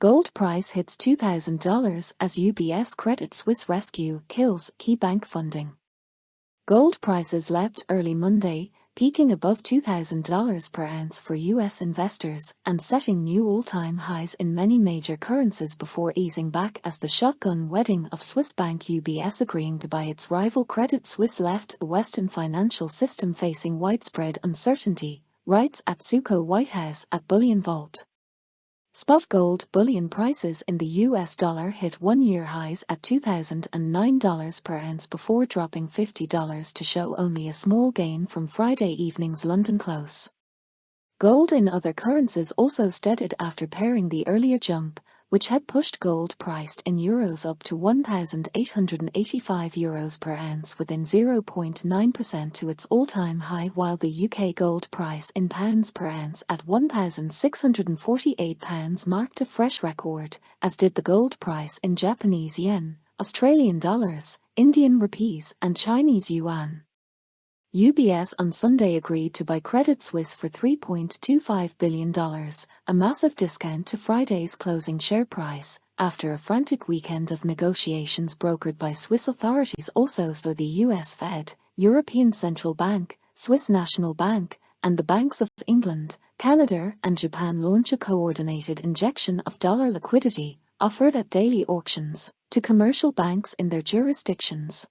Gold price hits $2,000 as UBS Credit Suisse rescue kills key bank funding. Gold prices leapt early Monday, peaking above $2,000 per ounce for U.S. investors and setting new all-time highs in many major currencies before easing back as the shotgun wedding of Swiss bank UBS agreeing to buy its rival Credit Suisse left the Western financial system facing widespread uncertainty, writes Atsuko Whitehouse at BullionVault. Spot gold bullion prices in the US dollar hit one-year highs at $2,009 per ounce before dropping $50 to show only a small gain from Friday evening's London close. Gold in other currencies also steadied after pairing the earlier jump, which had pushed gold priced in euros up to €1,885 per ounce within 0.9% to its all-time high, while the UK gold price in pounds per ounce at £1,648 marked a fresh record, as did the gold price in Japanese yen, Australian dollars, Indian rupees and Chinese yuan. UBS on Sunday agreed to buy Credit Suisse for $3.25 billion, a massive discount to Friday's closing share price, after a frantic weekend of negotiations brokered by Swiss authorities also saw the US Fed, European Central Bank, Swiss National Bank, and the Banks of England, Canada and Japan launch a coordinated injection of dollar liquidity, offered at daily auctions, to commercial banks in their jurisdictions.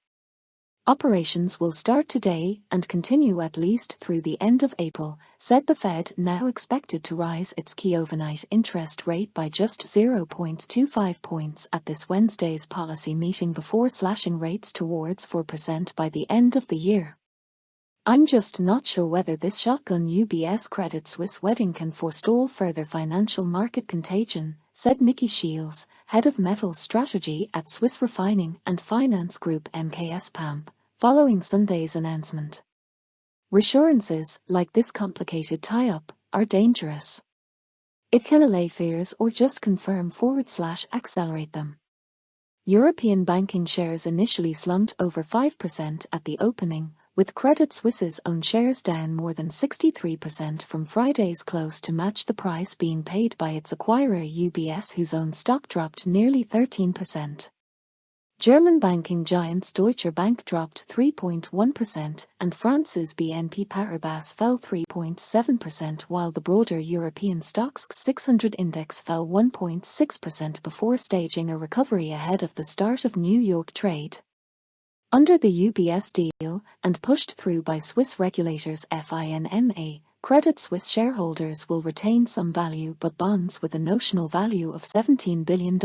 Operations will start today and continue at least through the end of April, said the Fed, now expected to rise its key overnight interest rate by just 0.25 points at this Wednesday's policy meeting before slashing rates towards 4% by the end of the year. "I'm just not sure whether this shotgun UBS Credit Suisse wedding can forestall further financial market contagion," said Nikki Shields, head of metals strategy at Swiss refining and finance group MKS PAMP, following Sunday's announcement. "Reassurances, like this complicated tie-up, are dangerous. It can allay fears or just confirm/accelerate them." European banking shares initially slumped over 5% at the opening, with Credit Suisse's own shares down more than 63% from Friday's close to match the price being paid by its acquirer UBS, whose own stock dropped nearly 13%. German banking giants Deutsche Bank dropped 3.1% and France's BNP Paribas fell 3.7%, while the broader European Stoxx 600 index fell 1.6% before staging a recovery ahead of the start of New York trade. Under the UBS deal, and pushed through by Swiss regulators FINMA, Credit Suisse shareholders will retain some value, but bonds with a notional value of $17 billion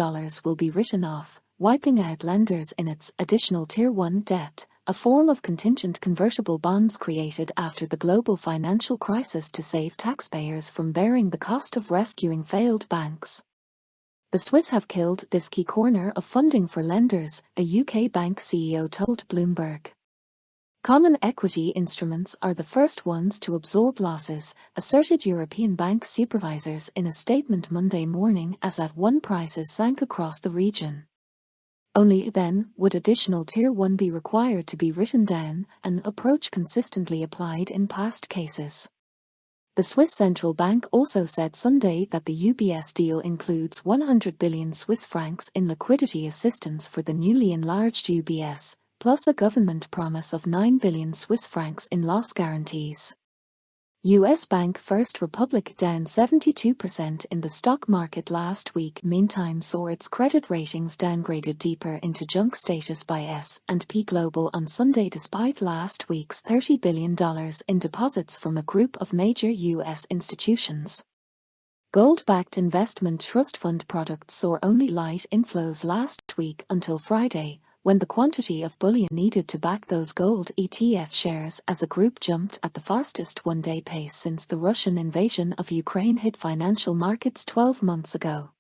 will be written off, wiping out lenders in its additional Tier 1 debt, a form of contingent convertible bonds created after the global financial crisis to save taxpayers from bearing the cost of rescuing failed banks. "The Swiss have killed this key corner of funding for lenders," a UK bank CEO told Bloomberg. "Common equity instruments are the first ones to absorb losses," asserted European bank supervisors in a statement Monday morning as at-one prices sank across the region. Only then would additional Tier 1 be required to be written down, an approach consistently applied in past cases. The Swiss Central Bank also said Sunday that the UBS deal includes 100 billion Swiss francs in liquidity assistance for the newly enlarged UBS, plus a government promise of 9 billion Swiss francs in loss guarantees. U.S. bank First Republic, down 72% in the stock market last week, meantime saw its credit ratings downgraded deeper into junk status by S&P Global on Sunday despite last week's $30 billion in deposits from a group of major U.S. institutions. Gold-backed investment trust fund products saw only light inflows last week until Friday, when the quantity of bullion needed to back those gold ETF shares as a group jumped at the fastest one-day pace since the Russian invasion of Ukraine hit financial markets 12 months ago.